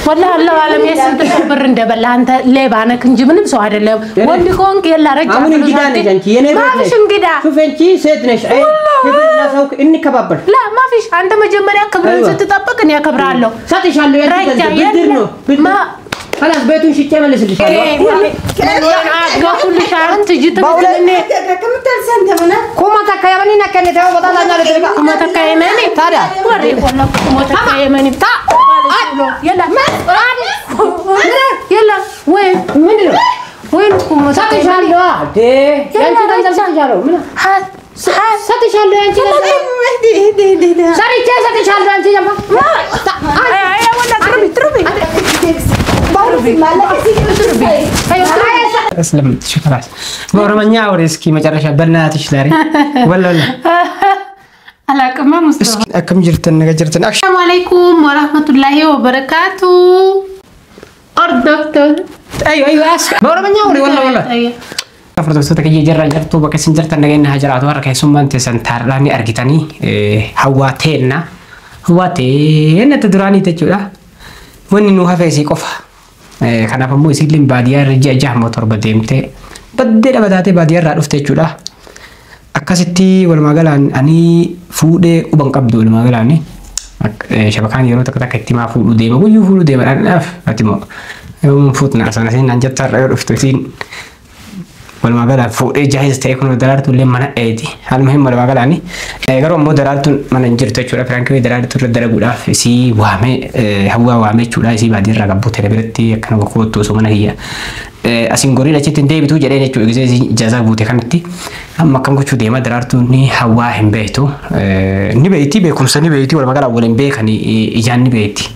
والله الله عالم يسنت صبر እንደበላ አንተ ሌባ ነህ እንጂ ምንም ሰው አይደለም ወንድ ኮንክ የላ ረጃ አሁን እንግዳ ነሽ አንቺ የኔ ማፊሽ እንግዳ ሹፈንቺ ሴት ነሽ አይ ክብርና ሰው እንከባበር لا ማፊሽ አንተ መጀመሪያ ክብርን ስትጠብቅ እኔ አከብራለሁ ሰጥሻለሁ ብድር ነው ما خلاص بيتون شيء مالس اللي كل شهر تجي تبتلني كم تلسنت منا كوما تكايمني نكني تاو بدل انا لك كوما تكايمني تارا وري والله كوما تكايمني تا يلا يلا وين وين كوما تكايمني دي انت تنسى من ستشالو انت ساري تي ستشالو انت يا ما اي ولا تربي اسلم شكرا ورمانيا وريسكي مجرشا بناتش لاري ولا على كما مصطفى كم جرتن السلام عليكم ورحمه الله وبركاته دكتور ايوه ورمانيا وري ولا فرض صوتك يجرى جرتو بك سنجرت نغينا هجرات ورك ثم انت سنتار لاني ارغتني هواتينا تدراني تجولا وني نو هفيسي قفا كان فمو يسلم باديا رجع موتور بديمته بدل بداتي باديا رادفته جولا اكاسيتي والماغلان اني فودي وبن قبدو الماغلاني شبكان يرو تكتي ما فودو ديما ويو فودو ديما اف اتيمو يوم فوتنا اساسا نجتر رفتين والماغلا فودي جاهز تيكون درارتو لما ايدي المهم والماغلاني غيرو مو درارتو من انجرتو جولا فرانكوي درارتو درغودا سي وامي هوا وامي جولا سي بادي رغبو تربرتي كانو كوتو سومنا هي اسينغوري لچتن ديبتو جدينه جو اجازه جازا بوتي كانتي اما كان كوچو ديما درارتو ني هوا هم بيتو ني بيتي بكم سني بيتي والماغلا ولن بيكني اجاني بيتي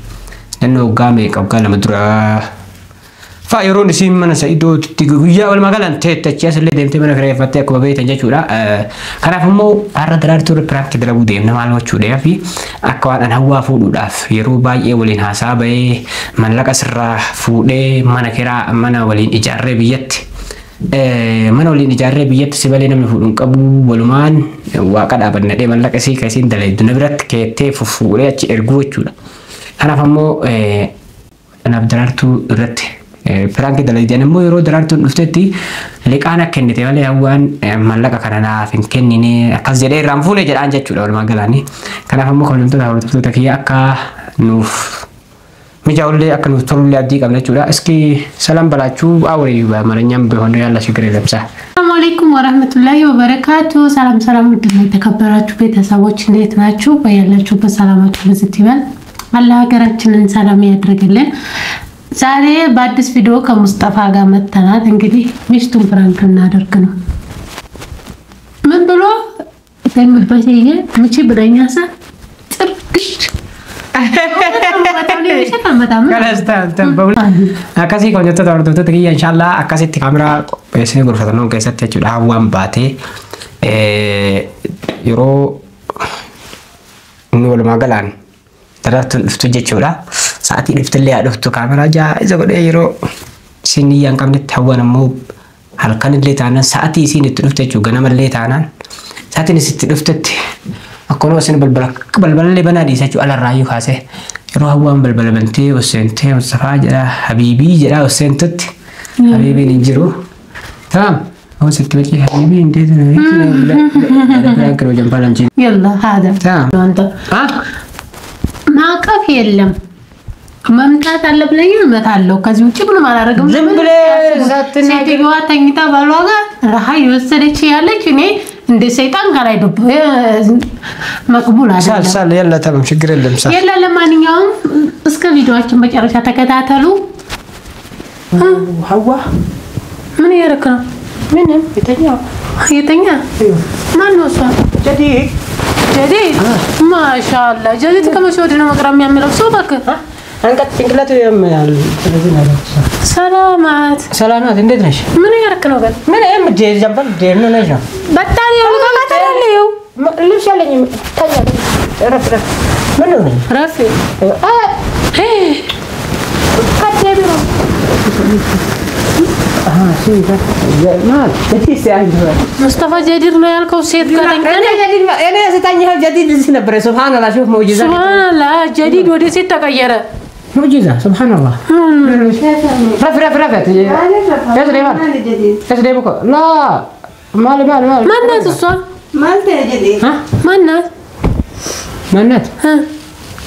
لانه قامي قبل مدرا فايرون سي من سيدو تيغويا والماغلا تتچياس اللي ديمتي من كريفاتي كو بيت انجچودا كان فمو ار درارتو برانك دربو ديم نمالوچو ديافي اكوان ان هوا فودو داف يرو باي ولين حسابي من لقسرا فودي منكرا من ولين اجاره بيت من ولين اجاره بيت سبلين من فودن قبو ولمان واقد ابنده من لقسي كسين دلي دنبرت كيتي ففودي اچ ارغوچودا كان فمو انا درارتو رت فرانك دليدين مو يرو درارتو نفتتي لقانا كنتي ولا هوان ملقا كاننا فين كنني اكازيري رامفولي جدان جچودا ولا ماغلاني كان فمو كونتو داوتو تكيا اكا نوف ميجاولي اكا نوف تولي ادي قبل جودا اسكي سلام بلاچو اوري بامرنيام بهونو يالا شكر لبسا السلام عليكم ورحمه الله وبركاته سلام ودنا ተከበራችሁ ቤተሰቦች እንዴት ናችሁ በያላችሁ በሰላማችሁ በዝት ይበል አላህ ሀገራችንን ሰላም ያድርግልን ዛሬ በአዲስ ቪዲዮ ከሙስጠፋ ጋር መተናል እንግዲህ ሚስቱን ፍራንክ እናደርግ ነው ምን ብሎ ተምበሰየ ምቺ ብለኛሳ ጥርቅሽ akasi ko jotto torto tetiya inshallah akasi kamera pese gurfata non ke sette chuda wan bate yoro nol magalan taratun iftu jechuda saati iftilli aduftu kamera ja iza gode yoro sini yang kamne tawana mo halkan le tanan saati sini tudufte chuga na malle tanan saati ni sitti duftet akono sen balbal le banadi sachu ala rayu khase yoro hawan balbal bante osente mustafa jara habibi jara osentet habibi ninjiro tamam هو ستبكي حبيبي انت لا كانوا جنبنا نجي يلا هذا تمام انت ما كف يلم መምጣት አለብለኝ እመጣለሁ ከዚህ ውጪ ምንም አላረግም ዝም ብለህ ሴትዮዋ ተኝታ ባሏ ጋር ረሃ ይወሰደች ያለች እኔ እንደ ሰይጣን ጋር አይደብ መቅቡል አይደለም ሳል ያለ ተም ችግር የለም ሳል የለ ለማንኛውም እስከ ቪዲዮአችን መጨረሻ ተከታተሉ ሀዋ ምን ያረከ ምንም የተኛ ማን ነው እሷ جديد ما شاء الله جديد كما شو بدنا مقرم يعملوا صوبك አንቀጥ ጭንቅላቱ ያማል ስለዚህ ነው ሰላማት እንዴት ነሽ ምን ያረከነው ግን ምን እምዴ ጀምበር ደህና ነሽ ነው በጣም ይወልቃታለሁ ልብስ ያለኝ ታኛ ረፍ ምን ነው ረፍ ካቴቢሮ سيدة مال جديد سيدة مصطفى جديد ما يالكو سيد كان أنا ستاني هل جديد زين بري سبحان الله شوف موجزة سبحان الله جديد ودي سيد تغير معجزة سبحان الله. رفت يسري بكو لا مال ما الناس الصوت مالت يا جديد ها ما الناس مالت ها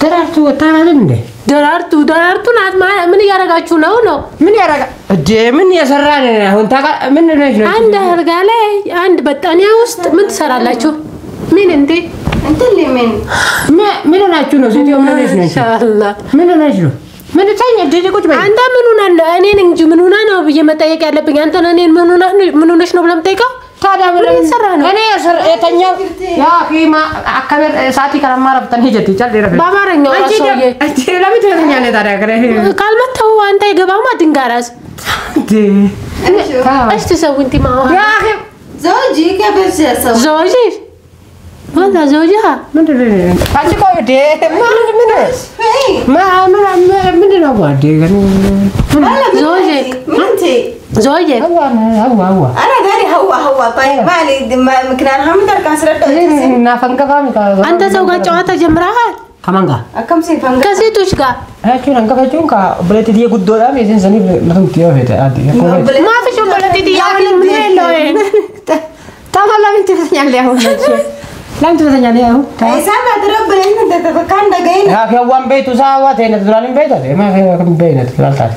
درارتو وتعالى درارتو ناس ما من يارجعوا ነው من يارجع من يسرعني هو انت من ليش عند هرجالة عند بطانية وسط من تسرعلاችሁ مين انت اللي من ናችሁ ነው ሴትዮ ምን ነሽ ነሽ ኢንሻአላህ ምን ነሽ ነው ምን ታኝ እንደዚህ ቁጭ በይ አንተ ምን ሆነ እኔ ነኝ እንጂ ምን ሆነ ነው ብዬ መጠየቅ ያለብኝ አንተ ነህ ምን ሆነሽ ነው ብለህ የምጠይቀው ታዲያ ምን ሰራ ነው እኔ የተኛው ያ ፊማ አከበር ሳቲ ከረማ ረፍተን ሄጀት ይቻል ደረፈ በአማርኛው ራስዎዬ አንቺ ለምን ትተኛለህ ታዲያ ከረ ካልመተው አንተ ይገባማ ድንጋራስ ايش تسوي انت معها يا اخي زوجي كيف يسوي زوجي والله زوجها من አንቺ ቆይ ደ ምን ነው ጓዴ ገኑ زوجك انتي زوجك هو انا داري هو طيب مالي مكنان هم درك اسرد እና ፈንከፋም አንተ ሰው ጋር ጨዋታ ጀምረሃል ከማን ጋር كم سي فهم ከሴቶች ጋር አቹን አንከፋቹን ካ ብለቲ ዲየ ጉዶዳ ሜሰን ሰኒ ምንም ትዮ ሄደ አዲ ما في شو بلدي دي يعني من وين له ታማላ ምን ትፈኛለህ አሁን ለምን ትፈኛለህ አሁን اي سامع تربنا انت تفكان دغين ያ ከዋን ቤቱ ሳዋት እነ ትራሊን ቤት አለ ማ ከበይነት ትላልታት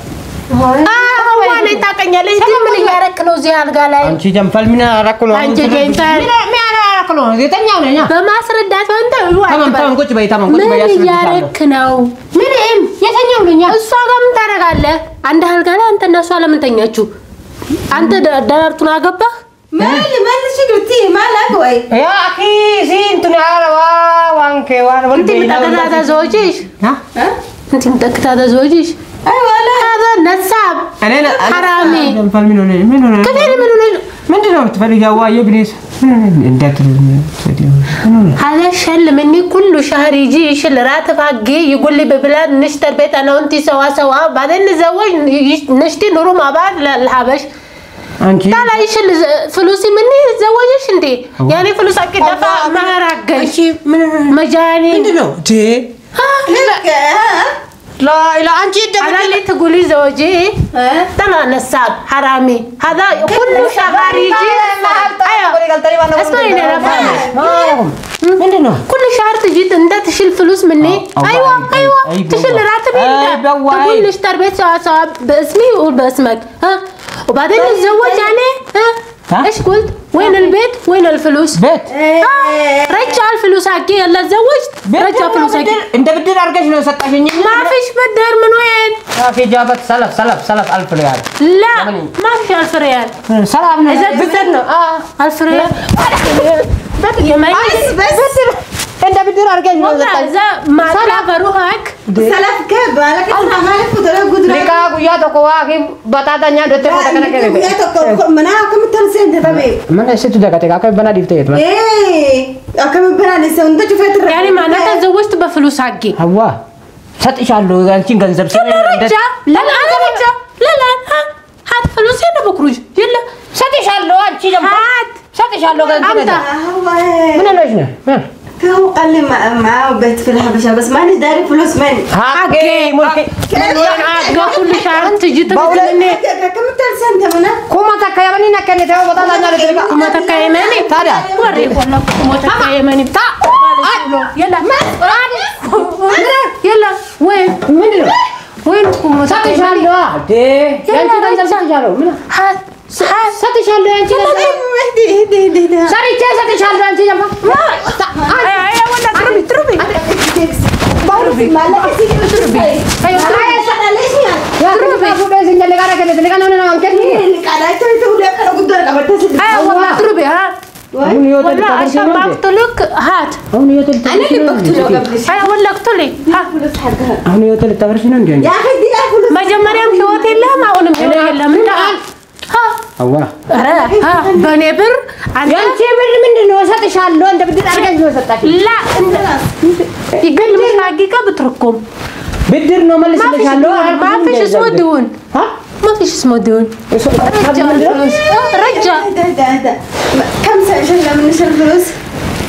ዋኔ ታቀኛለህ ምን እያረክ ነው እዚህ አልጋ ላይ አንቺ ጀምፈል ምን አራኩ ነው አንቺ ጀንታል ምን አራኩ ነው የተኛው ነኝ በማስረዳት አንተ ታማም ቁጭ በይ ምን እያረክ ነው ምንም የተኛው ነኝ እሷ ጋር ምን ታረጋለህ አንድ አልጋ ላይ አንተ እና እሷ ለምን ተኛችሁ አንተ ደራርቱን አገባህ مال شكرتي مالك وي يا اخي سين تنعروا وانك انت متأكدة زوجيش ها انت متأكدة زوجيش ايوه لا هذا نساب انا حرامي جنفل منو كثير منو ምንድነው የምትፈልጊው አየብኔስ እንዴት هذا شل مني كل شهر يجي يشيل راتب حقي يقول لي ببلاد نشتري بيت انا وانت سوا بعدين نتزوج نشتري نروح مع بعض للحبش አንቺ ታላ ይሽል ፍሉሲ ምን ዘወጀሽ እንዴ ያኔ ፍሉስ አቀዳፋ ማራገሽ መጃኒ ምንድነው ዴ لا لا انت انا اللي تقولي زوجي طلع نساب حرامي هذا كل شهر يجي ايوه اسمعيني انا فاهمه ምንድነው كل شهر تجي انت تشيل فلوس مني ايوه تشيل راتبي انت تقول لي اشتري بيت سوا باسمي وباسمك ها وبعدين نتزوج يعني ها ايش قلت وين البيت وين الفلوس بيت رجع الفلوس حقي يلا تزوجت رجع فلوس حقي انت بدير ارقش لو سطاشني ما فيش بدر من وين ما في جابت سلف 1000 ريال لا ما في 1000 ريال سلام اذا بدرنا 1000 ريال يا ما بس انت بدير ارقش لو اذا ما لا بروحك سلف كيف بالك انت مالك وترى قدره ليكا يا تو واقي بتاتanya dote kota kana kene يا تو منا كم تنسين تبي mana situ dah kata kakak bana difte itu ايه كم بنا لسه انت شفت يعني معناتها تزوجت بفلوس حقي hawa ሰጥሻለሁ አንቺን ገንዘብ ሰው رجع لا انا رجع لا هات فلوسي انا بخرج يلا ሰጥሻለሁ አንቺ ደግሞ هات ሰጥሻለሁ ገንዘብ هو ምን አለሽ ነው هو قال لي معاه بيت في الحبشه بس ماني داري فلوس مني حقي ملكي كل شهر تجي تقولني كم تنسين تمنا kuma takayamani nakene tawo batata nyale كما تكايماني tada وري والله كما تكايماني يلا يلا وين وين كما تكايماني ሰጥሻለሁ አዴ ያንቺ ገንዘብ ሰጥሻለሁ ምን هات ሰጥሻለሁ ያንቺ ገንዘብ دي ሰርቼ ሰጥሻለሁ አንቺ ደግሞ يا ولا تربي بوري مالك سيدي ya rubi fude sinjale gara kene tene kana na anke قاعده تقول لك انا قلت لك ايوه والله تربي ها ahun yo والله عشان ما اقتلك هات ahun yo tel انا اللي بقتله قبل شيء ايوه ولا اقتلي ها فلوس حقها ahun yo tel tabarሽ ነው እንዴ يا اخي دي فلوس መጀመሪያም ህይወት የለም አሁንም ህይወት የለም እንደ ها አዋ ها በኔ ብር ያንቺ ብር ምንድነው ሰጥሻለሁ እንደ ብድር አድርገሽ ነው ሰጣሽ لا يقلب حقيقة بتركم ብድር ነው መልስልሻለሁ ما فيش اسمه ديون ها ما فيش اسمه ديون رجع الفلوس رجع ده كم سنه من نشر فلوس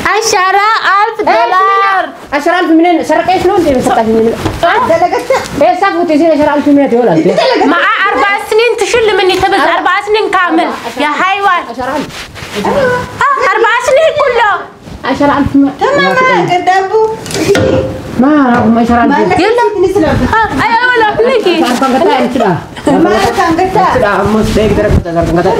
10,000 دولار 10,000 منين سرقش ነው እንዴ ሰጣሽ ምን دلقتها حساب تزين 10000 يولا مع 4 سنين تشل مني تبز 4 سنين كامل يا حيوان 4 سنين كله 10000 تمام قدامه ما هم 10000 يلا ايوه ولا فيكي كان قطع كده ما كان قطع لا مش تقدر قطع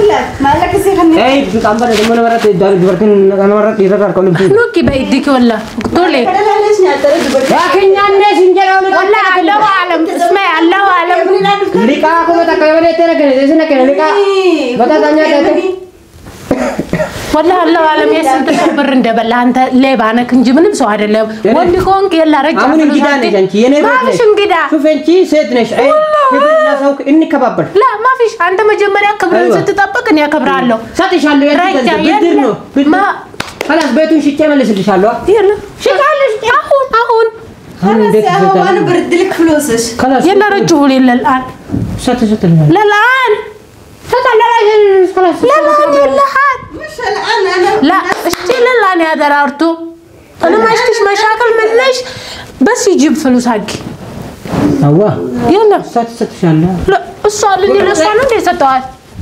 ما لك سي خلني اي بكامبر من مرات دورتين انا مرات يذكر كل شيء نوكي بايديك ولا قولي كده ليش نعترض لكن الناس انجلوا والله الله اعلم اسمعي الله اعلم ليكا كم تكلمني ترى كده زين كده ليكا بتا تانيا كده والله الله اعلم يا سنت صبر እንደበላ አንተ ሌባ ነህ እንጂ ምንም ሰው አይደለም ወንድ ኮንክ የላ ረጃ አሁን እንግዳ ነሽ አንቺ የኔ ቤት ነሽ ማፊሽ እንግዳ ሹፍ አንቺ ሴት ነሽ አይ ከብላ ሰው እንከባበር لا ማፊሽ አንተ መጀመሪያ ክብርን ስትጠብቅ እኔ አከብራለሁ ሰጥሻለሁ ያንተ ብድር ነው ما خلاص ቤቱን ሽጬ መልስልሻለሁ يلا ሽጣለሽ አሁን خلاص هو انا برد لك فلوسك خلاص يلا رجعوا لي الان ستلها لا الان خلاص لا يلا حد مش الان انا لا اشتي للان يا درارتو انا ما اشتيش مشاكل منش بس يجيب فلوس حقي هو يلا ستشالله لا السؤال اللي لسؤال انت سطوال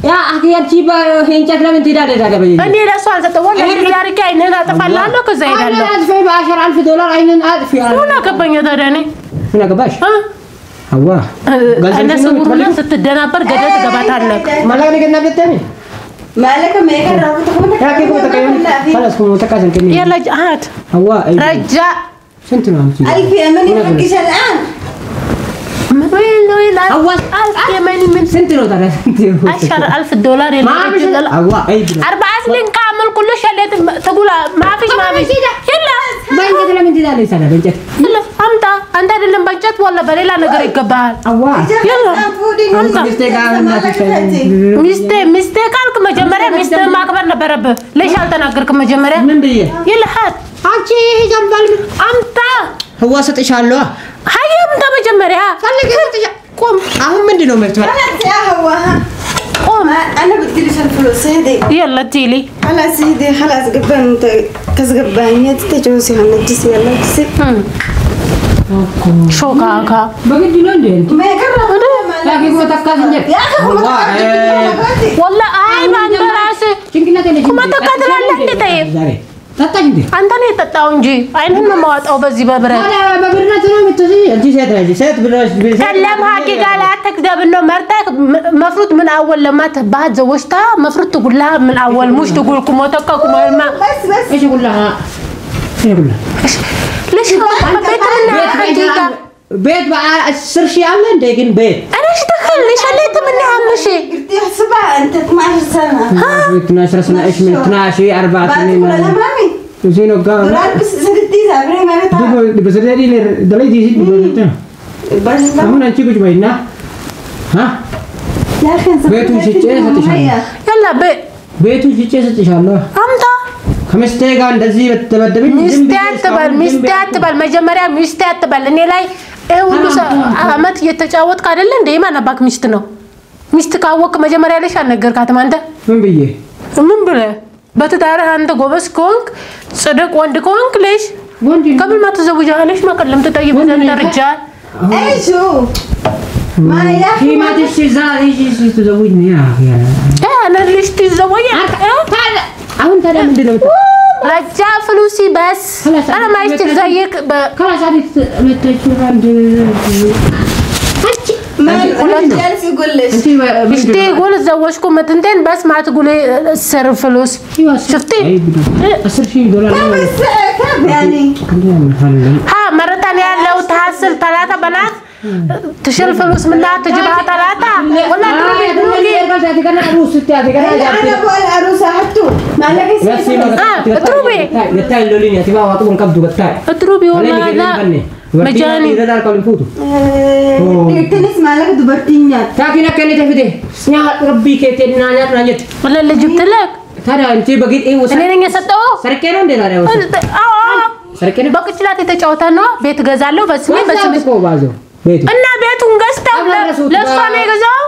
يا اخي انت با هنجك لمن تداري دابا اني لسؤال سطوال اللي داري كاين هنا تفلالو كزي انا قالو ادفع ب 10000 عينن ادفع ولا كبني دارني هنا قباش ها هو انا سبورنا ستدنابر قدت قباتالك مالك نقدنا بتاني مالك ما يقرب تخمك يا كيف تكلم خلاص كم تكاسن كني يلا هات هو رجع سنت نعم ألف يمني حقش الآن وين وين هو 1000 يمني من سنت لو ترى $10,000 يلا ما مش هو اي 4 سنين كامل كل شيء تقول ما فيش يلا ما ينقدر لمن تداري سنه بنت يلا انت اللي بنجت ولا بريلا نقر يقبال هو يلا مستي قالك مجمرة مستي ما كبر نبرب ليش التناقرك مجمرة من بيه يلا هات አንቺ ጀምባል አምጣ هو ሰጥሻለሁ هاي አምጣ መጀመሪያ ፈልገ ሰጥሻ ቆም አሁን ምንድነው መርቷል خلاص يا هو قوم أنا بديلش الفلوس هدي يلا تيلي خلاص هدي خلاص قبل أنت كذبانية تجوزي هنجسي يلا جسي شو كاكا بقيت له انت ما يقرب لا كيف تكاسنجك يا أخي هو والله هاي ما عندي راسي ጭንቅላቴ ነኝ كما تقدرالك እንዴ طيب ዛሬ ጠጣኝ እንዴ አንተ ነው የጠጣው እንጂ አይንህን ነው የማወጣው በዚህ በብረት አላ በብረት ነው የምትዚህ انت ሴት ነሽ ሴት ብለሽ كلم حقيقة لا تكذب انه مرتك مفروض من اول لما تبعت زوجتها مفروض تقول لها من اول مش تقول كم وتككم ما بس ايش اقول لها ايش اقول لها ليش بيت منها حقيقة بيت بقى 10 شيء عامله انت ግን ቤት انا ايش دخل ليش خليت منها اهم شيء قلتي احسبها أنت 12 سنة 12 سنه ايش من 12 4 بعد سنين كل مامي زينو قال دولار بس سدتي زابري ما بتاع بس دي دلي دي بس አሁን አንቺ ቁጭ በይና يا أخي ቤቱን ሽጬ ሰጥሻለሁ يلا بيت ቤቱን ሽጬ ሰጥሻለሁ امتى ከመስቴ ጋር እንደዚህ በተበደብኝ ሚስቴ አትበል መጀመሪያ ሚስቴ አትበል እኔ ላይ ሁሉ አመት እየተጫወትክ አይደለ እንዴ ማን አባክ ሚስት ነው ሚስት ካወቅ መጀመሪያ ላይ አልነገርካትም አንተ ምን ብዬ ምን ብለህ በትዳርህ አንተ ጎበዝ ከሆንክ ጽድቅ ወንድ ከሆንክ ليش ወንድ قبل ما تزوجها ليش ما كلمت طيب انت رجال ايشو ما يا في ما تشي زاري تزوجني يا اخي انا ليش تتزوج አሁን ታዲያ ምንድነው رجع فلوسي بس انا ما اشتري زيك خلاص هذه متشوف عند ما جالس يقول ليش اشتي يقول تزوجكم متنتين بس ما تقولي سر فلوس شفتي $10,000 بس كم يعني ها مرة تانية لو تحصل 3 بنات تشيل فلوس منها تجيبها 3 ولا تروحي انا ابغى العروسه حطوا ما لك اتروبي اتروبي والله لا مجاني تنس ما لك دبرتينيا تاكينا كانت تفيدي سنيا ربي كيتنا نانيت ولا اللي جبت لك ترى انت بقيت ايه እኔ ነኝ የሰጠው سركينا እንዴ ታዲያ سركينا በቅጭላት የተጫወተ ነው ቤት ገዛለሁ በስሜ እኮ ባዞ ቤቱ እና ቤቱን ገዝተው ለሷ ነው የገዛው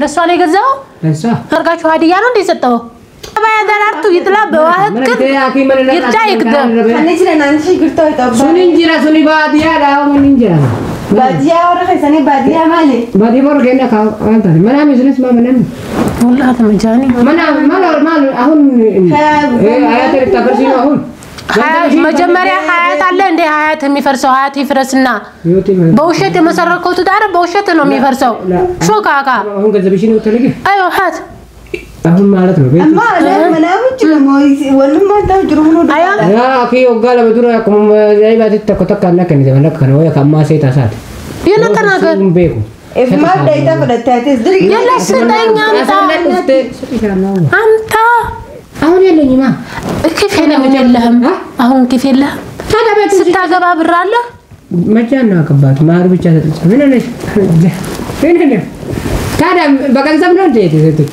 ለሷ ነው የገዛው ለሷ አርጋችሁ ሀዲያ ነው እንደ የሰጠው ባያ ደራርቱ ይጥላ በዋህት ይርዳ ይቅደም እኔ ስለናንቺ ግርቶ ይጣባ ሱኒ እንጀራ ሱኒ ባዲያ ዳው ምን እንጀራ بادية ورخي سني بادية مالي بادية برو كأنه كاو أنت ما نام يزنس ما منام والله هذا مجاني ما نام ما أهون آيات التفسير أهون مجمريا حياة الله عندي حياة ميفرسو حياتي فرسنا بوشت مسرقو تدار بوشت إنه ميفرسو شو كاكا هم كذا بيشينه وتلاقيه أيوة هات أهون ما على تروي أما أنا منام وجهه مويس ولا ما تجرونه أيوة يا أخي وقال بدور يكم زي بعد تكتك كنا كني زمان كنا ويا كم ما سيت أسات يلا كنا بيكو ما بدأت أقول التاتيس دري يلا سنتين أنت أهون يلا نيما كيف هنا وجلهم أهون كيف يلا هذا بيت ستة جباب الرالة مجانا كبات ما أعرف إيش هذا من أنا فين كذا بقى زمان ده تيجي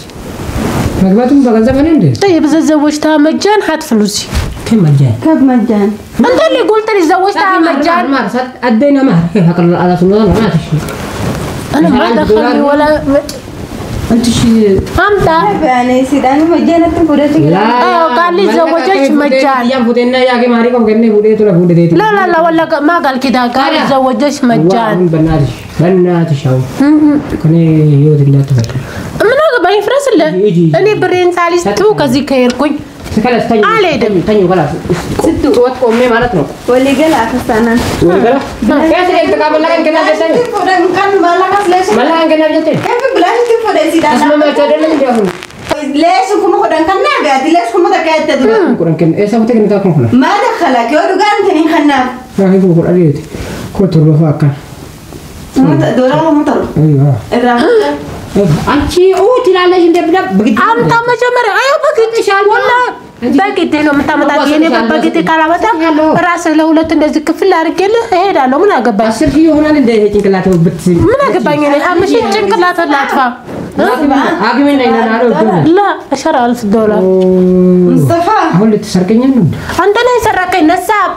مقباتهم بقى زمان ده طيب إذا زوجتها مجان هات فلوسي كم مجان كيف مجان أنت اللي قلت لي زوجتها مجان مار صد أدينا مهر كيف هكذا على سنة ما تشي أنا ما دخلني ولا أنت شيء أنت يعني سيدان مجان تقولي لا قال لي زوجتك مجان يا فودنا يا كي ماري كم كني فودي تو لا فودي لا لا لا ولا ما قال كده قال زوجتك مجان بناتش شاو كني يود الله تفكر من هذا بين فرس الله أنا برين ثالث تو كذي كيركوي خلاص تاني خلاص ستو توت أمي ما نتنو واللي قال أخسانا والله كيف أنت قبل لك كنا جالسين كان مالك ليش مالا كنا جالسين كيف بلاش تفوت سيدان اسمه ما تدري من جاهون ليش كم خدان كان نابع ليش كم تكاد تدري كورن كن إيه سويت كنا تاكل هنا ما دخلك يا رجال تاني خنا ما هي بقول أريد كتر بفاكر دورة مطر أيوة أنتي أو تلا ليش أنت بلا بقيت أنت ما جمر أيوة بقيت شال ولا بقيت له متى يعني بقيت كلامته راس له ولا تنزل كفل أرجل هيدا لو من أجبان أصير فيه هنا اللي ده هيك كلاته بتسي من أجبان يعني مش يمكن كلاته لا تفهم أجي من هنا نارو لا 10,000 دولار مصطفى هو اللي تسرقني منه أنت ليس ركين نساب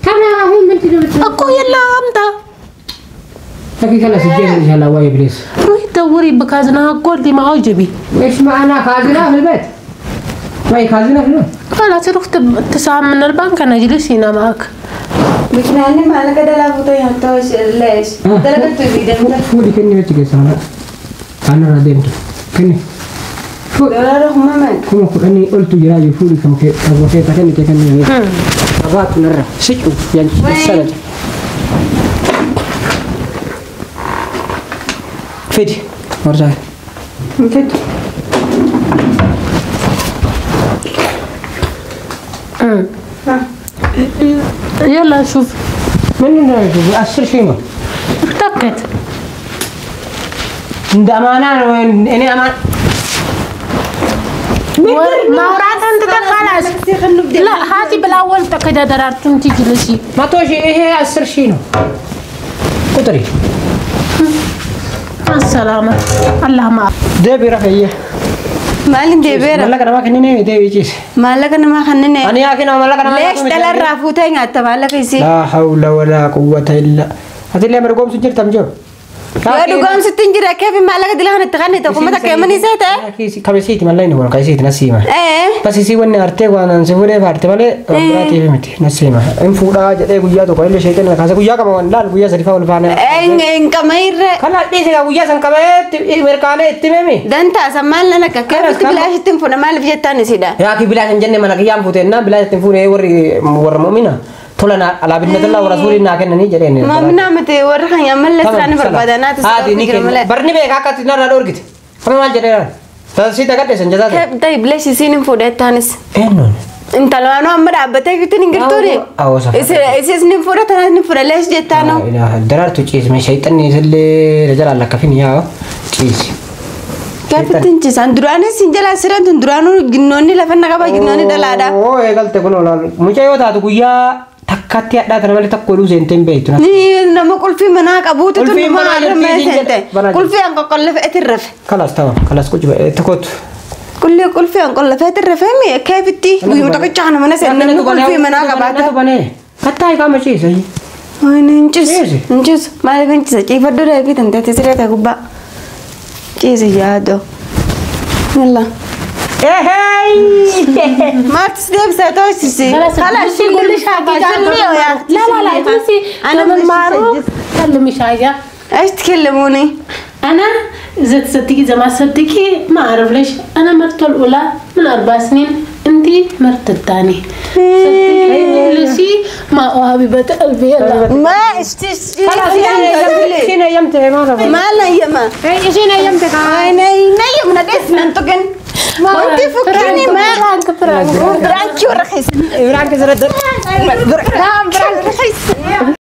كم هو من تجيب أكو يلا أنت لكن خلاص الجيل إن شاء الله واي إبليس روحي دوري بكازنا أقول لي ما أجبي إيش معنا خازنة في البيت ما هي خازنة في البيت خلاص رحت تسعة من البنك أنا أجلس هنا معك بكناني مالك ده لا بطي هتوش ليش ده لا بتبي ده فودي كني بتجي سانا أنا رديت كني فود دولار هم من كم أني قلت جراي فودي كم كي أبغى كي كني أبغى نرى سيجو يعني السنة فيدي ورجع فيدي يلا شوف من نرى أسر شيء ما افتكت عند أمانة إني أمان ما ورات أنت خلاص لا هاتي بالأول تكذا درارتم تجلسي ما توشي إيه أسر شيء كتري السلامة الله معك ده بيرفعيه مالين ديبيرا مالك أنا ما كنني ده بيجيس مالك أنا ما خنني أنا أكيد مالك أنا ما ليش دلار رافوتين عتا مالك يسي لا حول ولا قوة إلا هذه اللي مرقوم سجل تمجو يا دوغام ستنجرا كيف مالك دلها نتغني تقوم تكمل نسيته كم سيت مالله نقول كيسيت نسيمة إيه بس يسي وني أرتي وانا نسوي فارت ماله براتي بمتي نسيمة إن فورا جده قويا تو كله شيء تنا كذا قويا كمان لا قويا سريفا ولا فانا إن كمير خلا دي قويا سن كمان مركانة اتمامي دنتا سمال لنا كيف تبلاش تنفون مال في جتاني سيدا يا أخي بلاش نجنن من أيام فوتنا بلاش تنفون ور مؤمنة تولنا على بنت الله ورسولنا كنا نيجي لين ما بنعمتي ورخن يعمل لسراني بربادانات هذه نيكي برني بيك هكذا تنار دورك كم ما جريان تسيت كده سنجذاب كيف طيب ليش يسين فودات تانس إنه انت لو انا عمر عبتك تنقلتوري أو صح إيش نفورة تانس نفورة ليش جتانو إله درار تجيز من شيطان يزل رجال الله كفين يا تجيز كيف تنجز اندراني سنجل اسران تندرانو جنوني لفنا كبا جنوني دلادا أوه قلت كنوا لا مجھے ہوتا تو گویا تکاتي ada terus malah takku lu senten be itu ni nama kulfi mana kabutu tu nama nama senten kulfi angko kolle etirraf خلاص تمام خلاص كنت تكوت kulfi angko kolle etirraf mi كيف تي يوم تكجانا mana senten kulfi mana kabata bane katai kamu sih sih Incis malah bencis cik fadu dah kita nanti terserah tak kubah cik sejado Nela hey ما تسديب ساتوش سي خلاص شي قول لي شاكي لا لا لا تنسي انا من معروف كلمي شايا ايش تكلموني؟ أنا إذا تصدقي إذا ما تصدقي ما أعرف ليش أنا مرته الأولى من 4 سنين أنتي مرت الثاني صدقيني لشي ما حبيبة قلبي يلا ما اشتش خلاص شين يمتى ما رفض ما نيمة شين يمتى اي نيم ندس ننتقن وانت فكرني ما برانك ورخيص برانك زرد برانك رخيص